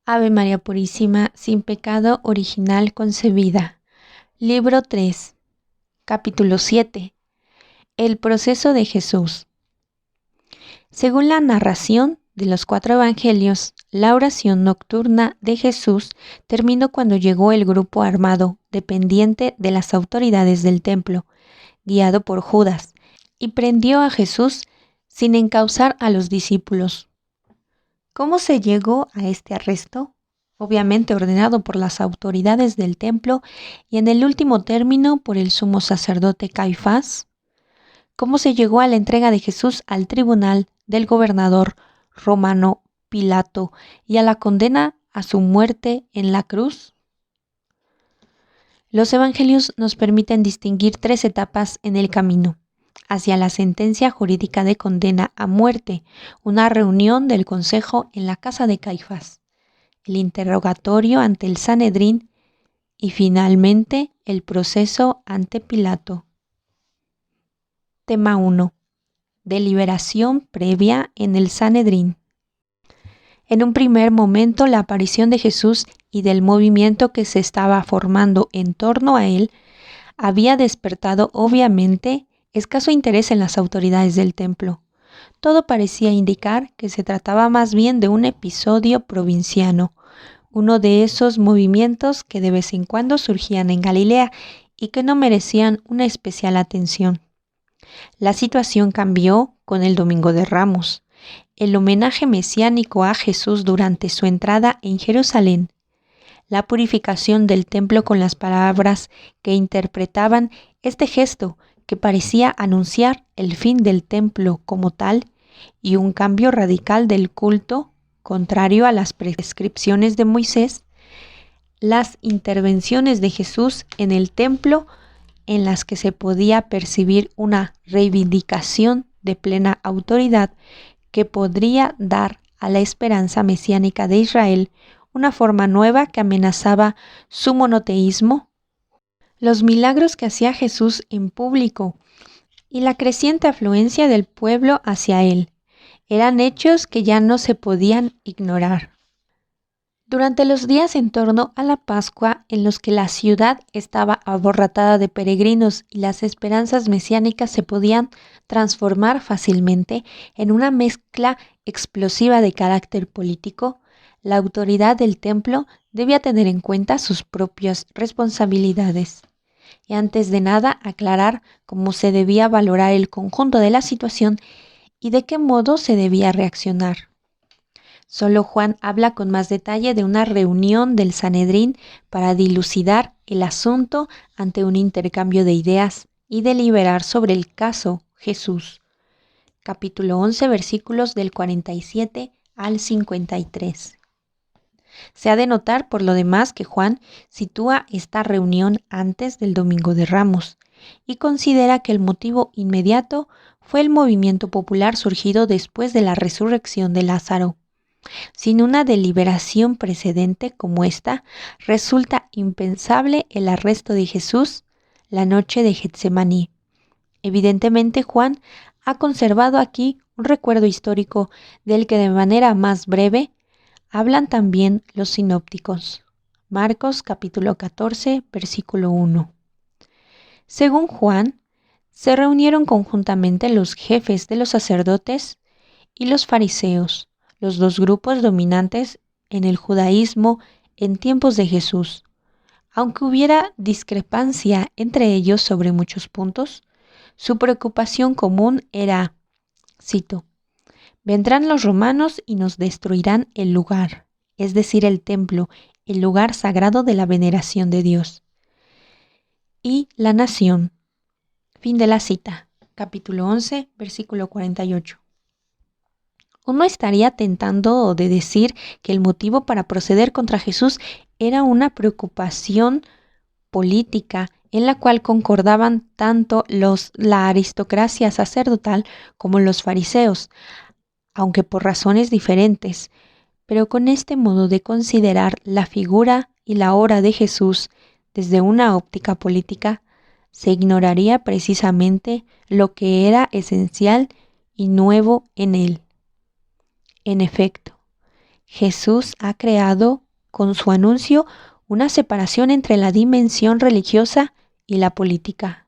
Ave María Purísima, sin pecado original concebida. Libro 3, capítulo 7. El proceso de Jesús. Según la narración de los 4 evangelios, la oración nocturna de Jesús terminó cuando llegó el grupo armado, dependiente de las autoridades del templo, guiado por Judas, y prendió a Jesús sin encausar a los discípulos. ¿Cómo se llegó a este arresto? Obviamente ordenado por las autoridades del templo y en el último término por el sumo sacerdote Caifás. ¿Cómo se llegó a la entrega de Jesús al tribunal del gobernador romano Pilato y a la condena a su muerte en la cruz? Los evangelios nos permiten distinguir 3 etapas en el camino hacia la sentencia jurídica de condena a muerte, una reunión del consejo en la casa de Caifás, el interrogatorio ante el Sanedrín y finalmente el proceso ante Pilato. Tema 1. Deliberación previa en el Sanedrín. En un primer momento, la aparición de Jesús y del movimiento que se estaba formando en torno a él había despertado obviamente escaso interés en las autoridades del templo. Todo parecía indicar que se trataba más bien de un episodio provinciano, uno de esos movimientos que de vez en cuando surgían en Galilea y que no merecían una especial atención. La situación cambió con el Domingo de Ramos, el homenaje mesiánico a Jesús durante su entrada en Jerusalén, la purificación del templo con las palabras que interpretaban este gesto que parecía anunciar el fin del templo como tal y un cambio radical del culto, contrario a las prescripciones de Moisés, las intervenciones de Jesús en el templo en las que se podía percibir una reivindicación de plena autoridad que podría dar a la esperanza mesiánica de Israel una forma nueva que amenazaba su monoteísmo, los milagros que hacía Jesús en público y la creciente afluencia del pueblo hacia él eran hechos que ya no se podían ignorar. Durante los días en torno a la Pascua, en los que la ciudad estaba abarrotada de peregrinos y las esperanzas mesiánicas se podían transformar fácilmente en una mezcla explosiva de carácter político, la autoridad del templo debía tener en cuenta sus propias responsabilidades. Y antes de nada, aclarar cómo se debía valorar el conjunto de la situación y de qué modo se debía reaccionar. Solo Juan habla con más detalle de una reunión del Sanedrín para dilucidar el asunto ante un intercambio de ideas y deliberar sobre el caso Jesús. Capítulo 11, versículos del 47 al 53. Se ha de notar por lo demás que Juan sitúa esta reunión antes del Domingo de Ramos y considera que el motivo inmediato fue el movimiento popular surgido después de la resurrección de Lázaro. Sin una deliberación precedente como esta, resulta impensable el arresto de Jesús la noche de Getsemaní. Evidentemente, Juan ha conservado aquí un recuerdo histórico del que de manera más breve hablan también los sinópticos. Marcos capítulo 14, versículo 1. Según Juan, se reunieron conjuntamente los jefes de los sacerdotes y los fariseos, los 2 grupos dominantes en el judaísmo en tiempos de Jesús. Aunque hubiera discrepancia entre ellos sobre muchos puntos, su preocupación común era, cito, «Vendrán los romanos y nos destruirán el lugar», es decir, el templo, el lugar sagrado de la veneración de Dios. Y la nación. Fin de la cita. Capítulo 11, versículo 48. Uno estaría tentando de decir que el motivo para proceder contra Jesús era una preocupación política en la cual concordaban tanto la aristocracia sacerdotal como los fariseos, aunque por razones diferentes, pero con este modo de considerar la figura y la obra de Jesús desde una óptica política, se ignoraría precisamente lo que era esencial y nuevo en él. En efecto, Jesús ha creado con su anuncio una separación entre la dimensión religiosa y la política,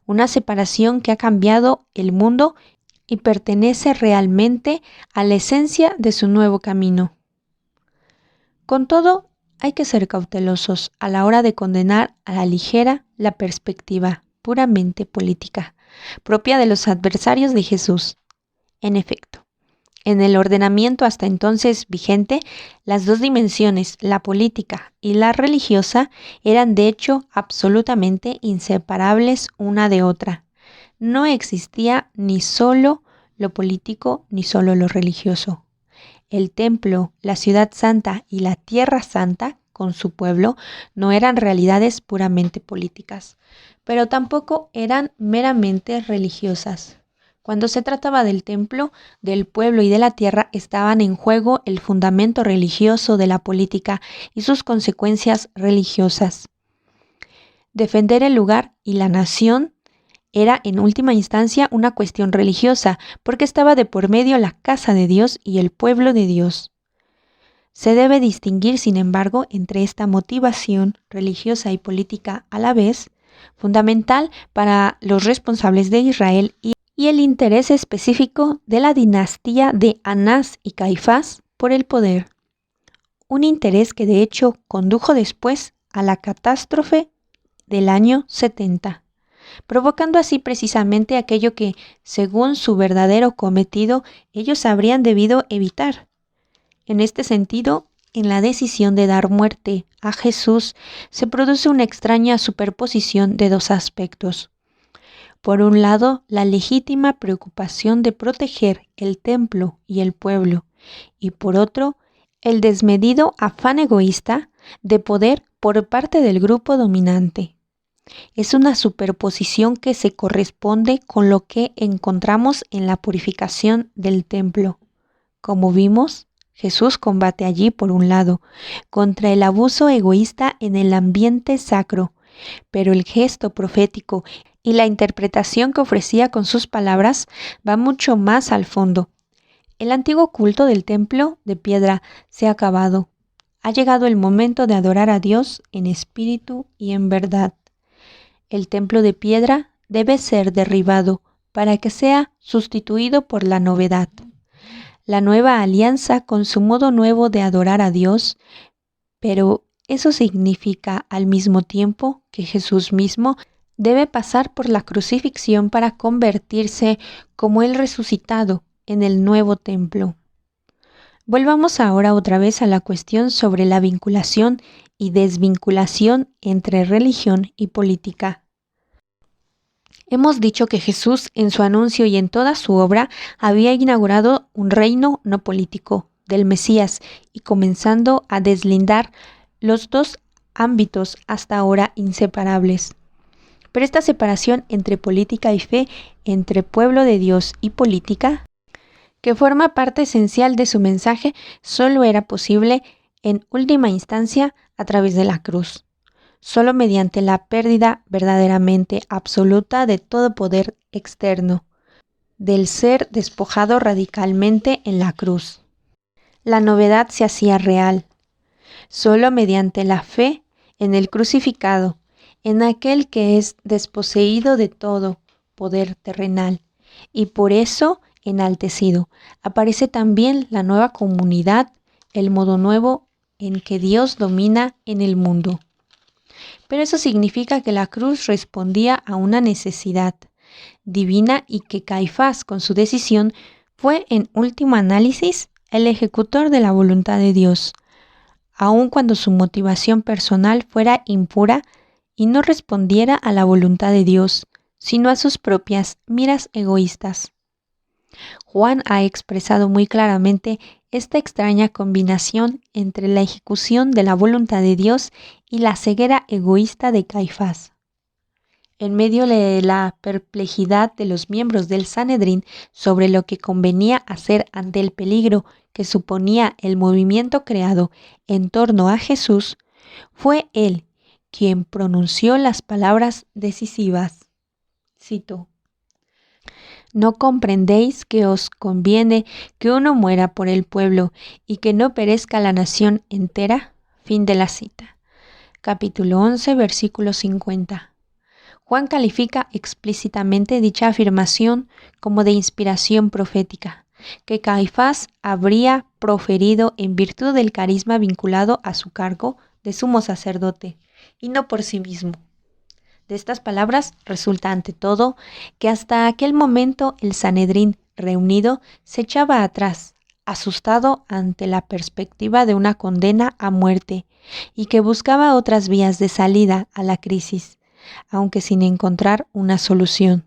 una separación que ha cambiado el mundo y pertenece realmente a la esencia de su nuevo camino. Con todo, hay que ser cautelosos a la hora de condenar a la ligera la perspectiva puramente política, propia de los adversarios de Jesús. En efecto, en el ordenamiento hasta entonces vigente, las dos dimensiones, la política y la religiosa, eran de hecho absolutamente inseparables una de otra. No existía ni solo lo político ni solo lo religioso. El templo, la ciudad santa y la tierra santa, con su pueblo, no eran realidades puramente políticas, pero tampoco eran meramente religiosas. Cuando se trataba del templo, del pueblo y de la tierra, estaban en juego el fundamento religioso de la política y sus consecuencias religiosas. Defender el lugar y la nación era en última instancia una cuestión religiosa, porque estaba de por medio la casa de Dios y el pueblo de Dios. Se debe distinguir, sin embargo, entre esta motivación religiosa y política a la vez, fundamental para los responsables de Israel, y el interés específico de la dinastía de Anás y Caifás por el poder. Un interés que de hecho condujo después a la catástrofe del año 70. Provocando así precisamente aquello que, según su verdadero cometido, ellos habrían debido evitar. En este sentido, en la decisión de dar muerte a Jesús se produce una extraña superposición de dos aspectos. Por un lado, la legítima preocupación de proteger el templo y el pueblo, y por otro, el desmedido afán egoísta de poder por parte del grupo dominante. Es una superposición que se corresponde con lo que encontramos en la purificación del templo. Como vimos, Jesús combate allí, por un lado, contra el abuso egoísta en el ambiente sacro, pero el gesto profético y la interpretación que ofrecía con sus palabras va mucho más al fondo. El antiguo culto del templo de piedra se ha acabado. Ha llegado el momento de adorar a Dios en espíritu y en verdad. El templo de piedra debe ser derribado para que sea sustituido por la novedad. La nueva alianza con su modo nuevo de adorar a Dios, pero eso significa al mismo tiempo que Jesús mismo debe pasar por la crucifixión para convertirse como el resucitado en el nuevo templo. Volvamos ahora otra vez a la cuestión sobre la vinculación y desvinculación entre religión y política. Hemos dicho que Jesús, en su anuncio y en toda su obra, había inaugurado un reino no político del Mesías y comenzando a deslindar los dos ámbitos hasta ahora inseparables. Pero esta separación entre política y fe, entre pueblo de Dios y política, que forma parte esencial de su mensaje, solo era posible en última instancia a través de la cruz. Solo mediante la pérdida verdaderamente absoluta de todo poder externo, del ser despojado radicalmente en la cruz. La novedad se hacía real. Solo mediante la fe en el crucificado, en aquel que es desposeído de todo poder terrenal, y por eso enaltecido, aparece también la nueva comunidad, el modo nuevo en que Dios domina en el mundo. Pero eso significa que la cruz respondía a una necesidad divina y que Caifás, con su decisión, fue en último análisis el ejecutor de la voluntad de Dios, aun cuando su motivación personal fuera impura y no respondiera a la voluntad de Dios, sino a sus propias miras egoístas. Juan ha expresado muy claramente esta extraña combinación entre la ejecución de la voluntad de Dios y la ceguera egoísta de Caifás. En medio de la perplejidad de los miembros del Sanedrín sobre lo que convenía hacer ante el peligro que suponía el movimiento creado en torno a Jesús, fue él quien pronunció las palabras decisivas. Cito: ¿No comprendéis que os conviene que uno muera por el pueblo y que no perezca la nación entera? Fin de la cita. Capítulo 11, versículo 50. Juan califica explícitamente dicha afirmación como de inspiración profética, que Caifás habría proferido en virtud del carisma vinculado a su cargo de sumo sacerdote, y no por sí mismo. De estas palabras resulta ante todo que hasta aquel momento el Sanedrín reunido se echaba atrás, asustado ante la perspectiva de una condena a muerte, y que buscaba otras vías de salida a la crisis, aunque sin encontrar una solución.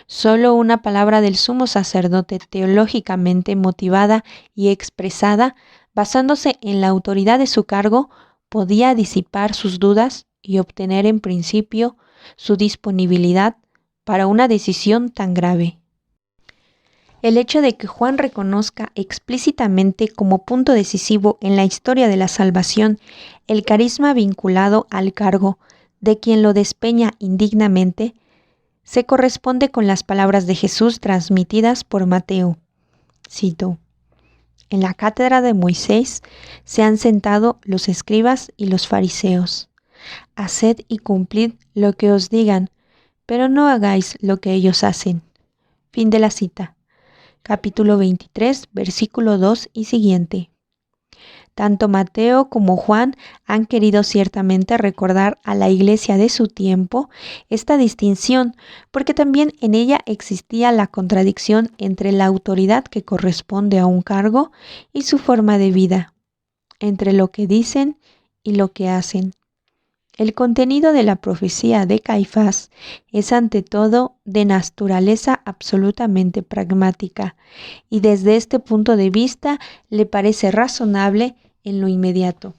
Solo una palabra del sumo sacerdote teológicamente motivada y expresada, basándose en la autoridad de su cargo, podía disipar sus dudas y obtener en principio su disponibilidad para una decisión tan grave. El hecho de que Juan reconozca explícitamente como punto decisivo en la historia de la salvación el carisma vinculado al cargo de quien lo despeña indignamente, se corresponde con las palabras de Jesús transmitidas por Mateo. Cito: En la cátedra de Moisés se han sentado los escribas y los fariseos. Haced y cumplid lo que os digan, pero no hagáis lo que ellos hacen. Fin de la cita. Capítulo 23, versículo 2 y siguiente. Tanto Mateo como Juan han querido ciertamente recordar a la iglesia de su tiempo esta distinción, porque también en ella existía la contradicción entre la autoridad que corresponde a un cargo y su forma de vida, entre lo que dicen y lo que hacen. El contenido de la profecía de Caifás es ante todo de naturaleza absolutamente pragmática, y desde este punto de vista le parece razonable en lo inmediato.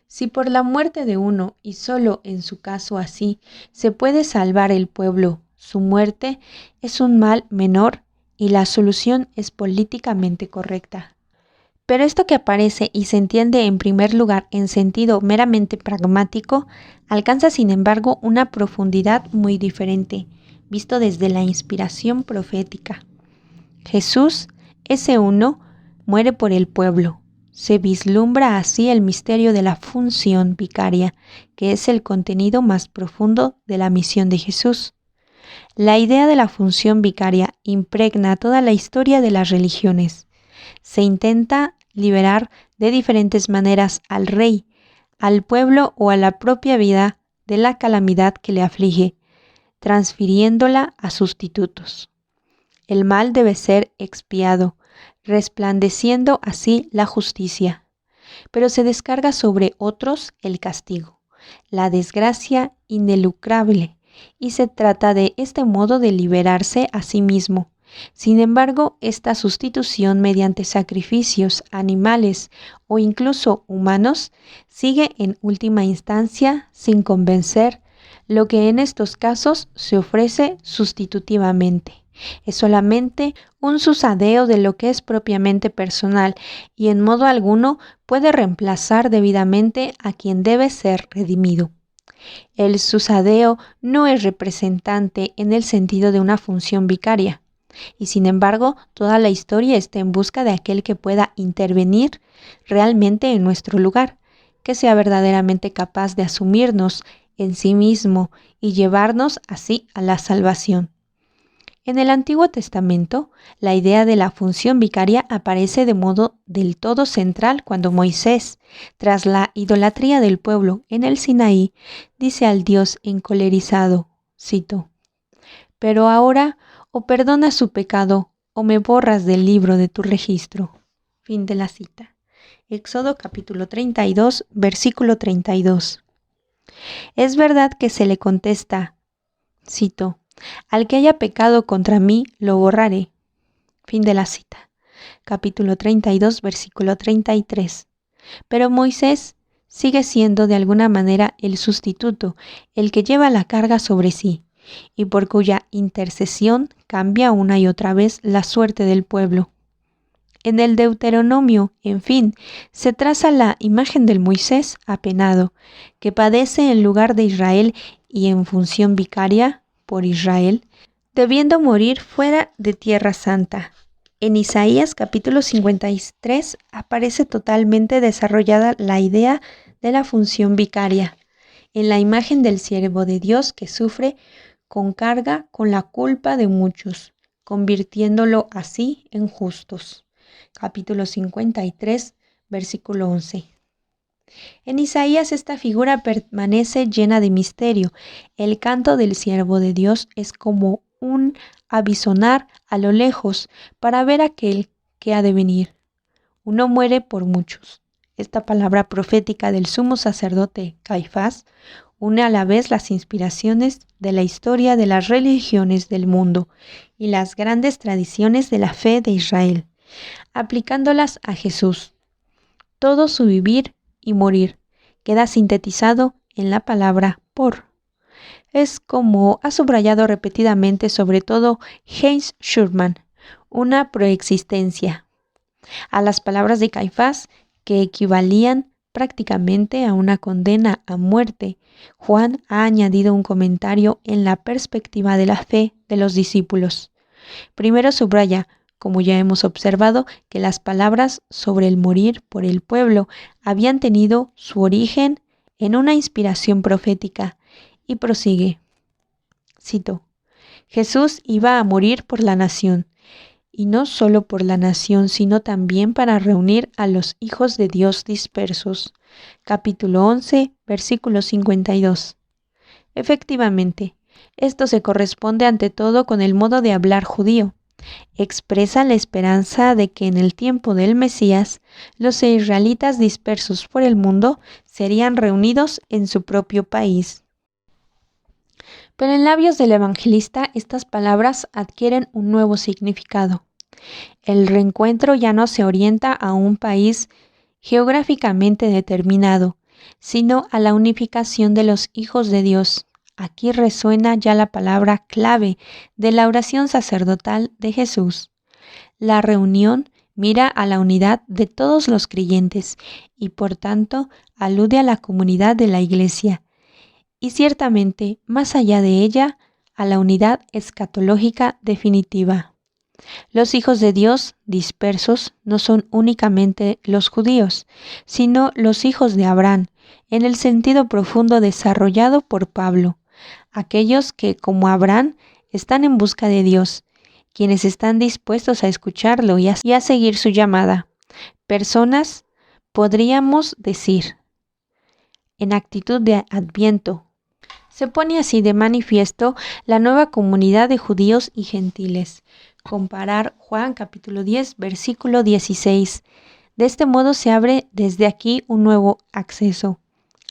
Si por la muerte de uno, y solo en su caso así, se puede salvar el pueblo, su muerte es un mal menor y la solución es políticamente correcta. Pero esto que aparece y se entiende en primer lugar en sentido meramente pragmático, alcanza sin embargo una profundidad muy diferente, visto desde la inspiración profética. Jesús, ese uno, muere por el pueblo. Se vislumbra así el misterio de la función vicaria, que es el contenido más profundo de la misión de Jesús. La idea de la función vicaria impregna toda la historia de las religiones. Se intenta liberar de diferentes maneras al rey, al pueblo o a la propia vida de la calamidad que le aflige, transfiriéndola a sustitutos. El mal debe ser expiado, resplandeciendo así la justicia, pero se descarga sobre otros el castigo, la desgracia inelucrable, y se trata de este modo de liberarse a sí mismo. Sin embargo, esta sustitución mediante sacrificios animales o incluso humanos sigue en última instancia sin convencer, lo que en estos casos se ofrece sustitutivamente. Es solamente un susadeo de lo que es propiamente personal y en modo alguno puede reemplazar debidamente a quien debe ser redimido. El susadeo no es representante en el sentido de una función vicaria. Y sin embargo, toda la historia está en busca de aquel que pueda intervenir realmente en nuestro lugar, que sea verdaderamente capaz de asumirnos en sí mismo y llevarnos así a la salvación. En el Antiguo Testamento, la idea de la función vicaria aparece de modo del todo central cuando Moisés, tras la idolatría del pueblo en el Sinaí, dice al Dios encolerizado, cito: «Pero ahora o perdonas su pecado o me borras del libro de tu registro». Fin de la cita. Éxodo capítulo 32, versículo 32. Es verdad que se le contesta, cito: «Al que haya pecado contra mí, lo borraré». Fin de la cita. Capítulo 32, versículo 33. Pero Moisés sigue siendo de alguna manera el sustituto, el que lleva la carga sobre sí, y por cuya intercesión cambia una y otra vez la suerte del pueblo. En el Deuteronomio, en fin, se traza la imagen del Moisés apenado, que padece en lugar de Israel y en función vicaria por Israel, debiendo morir fuera de Tierra Santa. En Isaías capítulo 53 aparece totalmente desarrollada la idea de la función vicaria, en la imagen del siervo de Dios que sufre con carga con la culpa de muchos, convirtiéndolo así en justos. Capítulo 53, versículo 11. En Isaías esta figura permanece llena de misterio. El canto del siervo de Dios es como un avisonar a lo lejos para ver aquel que ha de venir. Uno muere por muchos. Esta palabra profética del sumo sacerdote Caifás une a la vez las inspiraciones de la historia de las religiones del mundo y las grandes tradiciones de la fe de Israel, aplicándolas a Jesús. Todo su vivir y morir queda sintetizado en la palabra por. Es como ha subrayado repetidamente sobre todo Heinz Schurman, una proexistencia. A las palabras de Caifás, que equivalían prácticamente a una condena a muerte, Juan ha añadido un comentario en la perspectiva de la fe de los discípulos. Primero subraya, como ya hemos observado, que las palabras sobre el morir por el pueblo habían tenido su origen en una inspiración profética, y prosigue. Cito: Jesús iba a morir por la nación, y no solo por la nación, sino también para reunir a los hijos de Dios dispersos. Capítulo 11, versículo 52. Efectivamente, esto se corresponde ante todo con el modo de hablar judío. Expresa la esperanza de que en el tiempo del Mesías, los israelitas dispersos por el mundo serían reunidos en su propio país. Pero en labios del evangelista estas palabras adquieren un nuevo significado. El reencuentro ya no se orienta a un país geográficamente determinado, sino a la unificación de los hijos de Dios. Aquí resuena ya la palabra clave de la oración sacerdotal de Jesús. La reunión mira a la unidad de todos los creyentes y por tanto alude a la comunidad de la Iglesia. Y ciertamente, más allá de ella, a la unidad escatológica definitiva. Los hijos de Dios dispersos no son únicamente los judíos, sino los hijos de Abraham, en el sentido profundo desarrollado por Pablo, aquellos que, como Abraham, están en busca de Dios, quienes están dispuestos a escucharlo y a seguir su llamada. Personas, podríamos decir, en actitud de Adviento. Se pone así de manifiesto la nueva comunidad de judíos y gentiles. Comparar Juan capítulo 10, versículo 16. De este modo se abre desde aquí un nuevo acceso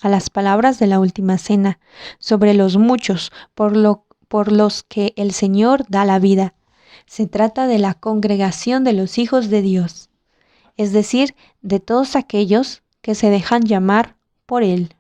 a las palabras de la última cena, sobre los muchos por los que el Señor da la vida. Se trata de la congregación de los hijos de Dios, es decir, de todos aquellos que se dejan llamar por Él.